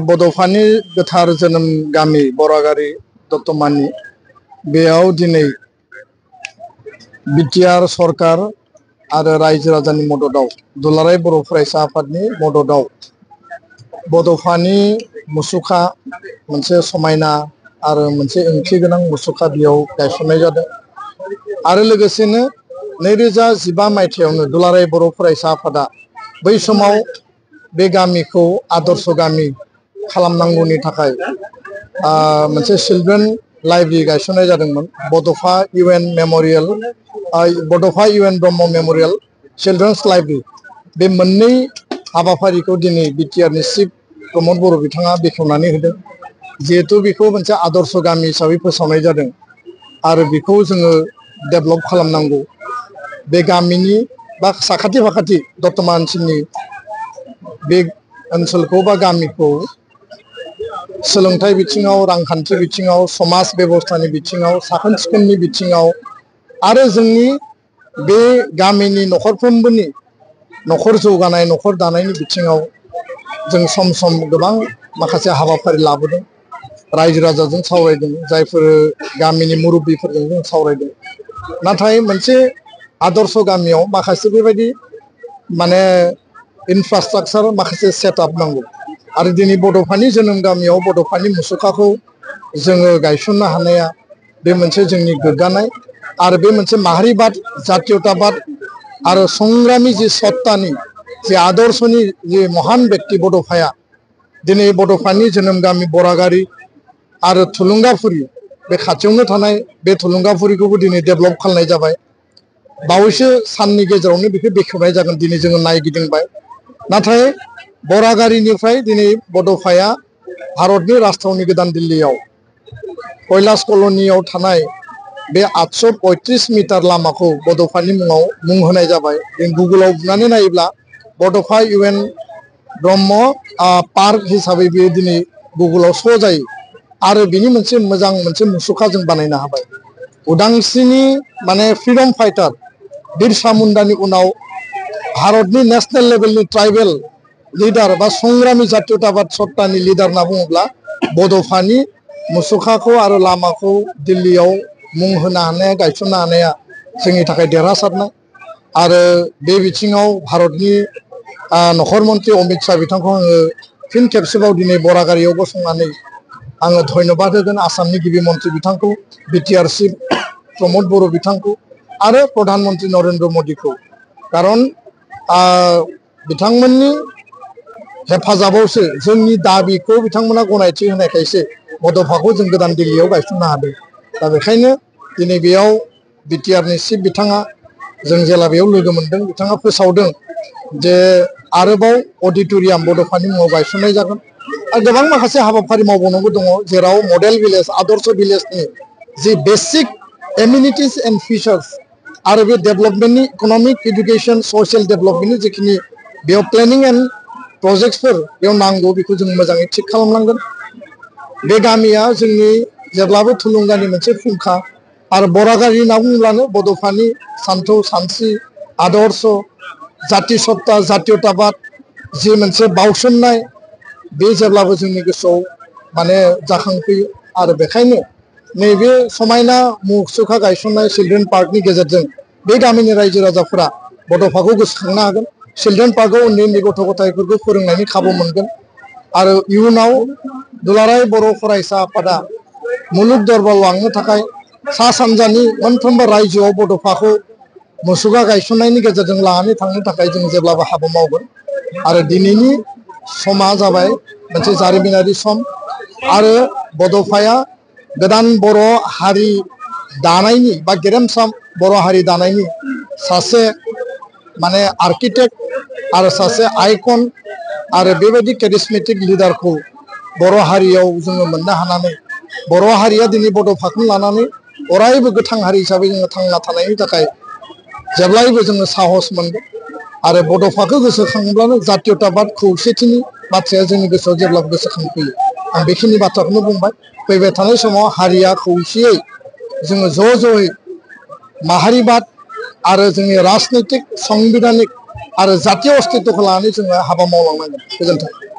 बड'फानि गोथार जोनोम गामि बरागारि दत्तमानि बेयाव दिनै बिटिआर सरकार आरो रायजो राजानि मददाव दुलाराय बर' फरायसा आफादनि मददाव बड'फानि मुसुखा मोनसे समायना आरो मोनसे ओंथि गोनां मुसुखा बेयाव गायसननाय जादों आरो लोगोसेनो 2015 मायथाइयावनो दुलाराय बर' फरायसा आफादा बै समाव बे गामिखौ आदर्श गामि खालामनांगौनि थाखाय मोनसे चिल्ड्रेन लाइब्रेरि गायसननाय जादोंमोन बड'फा इउएन मेम'रियेल बड'फा इउएन ब्रह्म मेम'रियेल चिल्ड्रेन्स लाइब्रेरि बे मोननै हाबाफारिखौ दिनै बिटिआरनि चिफ प्रमद बर' बिथाङा बेखेवनानै होदों जिहेतु बेखौ मोनसे आदर्श गामि हिसाबै फोसावनाय जादों आरो बेखौ जोङो डेभेलप खालामनांगौ बे गामिनि बा साखाथि फाखाथि दतमा ओनसोलनि बे ओनसोलखौ बा गामिखौ सोलोंथाइ बिथिङाव रांखान्थि बिथिङाव समाज बेबस्थानि बिथिङाव साखोन सिखोननि बिथिङाव आरो जोंनि बे गामिनि नखरफ्रोमबोनि नखर जौगानाय नखर दानायनि बिथिङाव जों सम सम गोबां माखासे हाबाफारि लाबोदों रायजो राजाजों सावरायदों जायफोर गामिनि मुरब्बिफोरजों जों सावरायदों नाथाय मोनसे आदर्श गामियाव माखासे बेबायदि माने इनफ्रास्ट्राक्चार माखासे सेटआप नांगौ आरो दिनै बड'फानि जोनोम गामियाव बड'फानि मुसुखाखौ जोङो गायसननो हानाया बे मोनसे जोंनि गोग्गानाय आरो बे मोनसे माहारिबाद जातीयताबाद आरो संग्रामि जि सत्तानि जे आदर्शनि जे महान व्यक्ति बड'फाया दिनै बड'फानि जोनोम गामि बरागारि आरो थुलुंगाफुरि बे खाथियावनो थानाय बे थुलुंगाफुरिखौबो दिनै डेभेलप खालामनाय जाबाय बावैसो साननि गेजेरावनो बेखौ बेखेवनाय जागोन दिनै जोङो नायगिदिंबाय नाथाय बरागारिनिफ्राय दिनै बड'फाया भारतनि राजथावनि गोदान दिल्लीयाव कैलाश कल'नियाव थानाय बे 835 मिटार लामाखौ बड'फानि मुङाव मुं होनाय जाबाय जों गुगोलाव बुनानै नायोब्ला बड'फा इउएन ब्रह्म पार्क हिसाबै बेयो दिनै गुगोलाव श' जायो आरो बिनि मोनसे मोजां मोनसे मुसुखा जों बानायनो हाबाय उदांस्रिनि माने फ्रीडम फाइटार बिरसा मुंडानि उनाव भारतनि नेशनेल लेभेलनि ट्राइबेल लिडार बा संग्रामि जातीयताबाद सत्तानि लिडार होनना बुङोब्ला बड'फानि मुसुखाखौ आरो लामाखौ दिल्लीयाव मुं होनो हानाया गायसननो हानाया जोंनि थाखाय देरहासारनाय आरो बे बिथिङाव भारतनि नखर मन्थ्रि अमित शाह बिथांखौ आङो फिन खेबसेबाव दिनै बरागारियाव गसंनानै आङो धन्यबाद होगोन आसामनि गिबि मन्थ्रि बिथांखौ बिटिआर चिफ प्रमद बर' बिथांखौ आरो प्रधान मन्त्रि नरेन्द्र मोदीखौ खारन बिथांमोननि हेफाजाबावसो जोंनि दाबिखौ बिथांमोना गनायथि होनायखायसो बड'फाखौ जों गोदान दिल्लीयाव गायसननो हादों दा बेखायनो दिनै बेयाव बिटिआरनि चिफ बिथाङा जों जेला बेयाव लोगो मोनदों बिथाङा फोसावदों जे आरोबाव अडिट'रियाम बड'फानि मुङाव गायसननाय जागोन आरो गोबां माखासे हाबाफारि मावबावनांगौ दङ जेराव मडेल भिलेज आदर्श भिलेजनि जि बेसिक एमिनिटिस एन्ड फिचार्स आरो बे डेभेलपमेन्टनि इक'नमिक एडुकेसन ससियेल डेभेलपमेन्टनि जिखिनि बेयाव प्लेनिं एन्ड प्रजेक्टसफोर बेयाव नांगौ बेखौ जों मोजाङै थिग खालामनांगोन बे गामिया जोंनि जेब्लाबो थुलुंगानि मोनसे फुंखा आरो बरागारि होनना बुङोब्लानो बड'फानि सान्थौ सानस्रि आदर्श जाति सत्ता जातीयताबाद जि मोनसे बावसोमनाय बे जेब्लाबो जोंनि गोसोआव माने जाखांफैयो आरो बेखायनो नैबे समायना मुसुखा गायसननाय चिल्ड्रेन पार्कनि गेजेरजों बे गामिनि रायजो राजाफोरा बड'फाखौ गोसोखांनो हागोन चिल्ड्रेन पार्कआव उन्दै उन्दै गथ' गथायफोरखौ फोरोंनायनि खाबु मोनगोन आरो इयुनाव दुलाराय बर' फरायसा आफादा मुलुग दरबाराव लांनो थाखाय सा सानजानि मोनफ्रोमबो रायजोआव बड'फाखौ मुसुखा गायसननायनि गेजेरजों लानानै थांनो थाखाय जों जेब्लाबो हाबा मावगोन आरो दिनैनि समा जाबाय मोनसे जारिमिनारि सम आरो बड'फाया गोदान बर' हारि दानायनि बा गेरेमसा बर' हारि दानायनि सासे माने आर्किटेक्ट आरो सासे आइकन आरो बेबायदि केरिसमेटिक लिडारखौ बर' हारियाव जोङो मोननो हानानै बर' हारिया दिनै बड'फाखौ लानानै अरायबो गोथां हारि हिसाबै जोङो थांना थानायनि थाखाय जेब्लायबो जोङो साहस मोनगोन आरो बड'फाखौ गोसोखाङोब्लानो जातीयताबाद खौसेथिनि बाथ्राया जोंनि गोसोआव जेब्लाबो गोसोखांफैयो आं बेखिनि बाथ्राखौनो बुंबाय फैबाय थानाय समाव हारिया खौसेयै जोङो ज' ज'यै माहारिबाद आरो जोंनि राजनैतिक संबिधानिक आरो जातीय अस्तित्वखौ लानानै जोङो हाबा मावलांनांगोन। गोजोन्थों।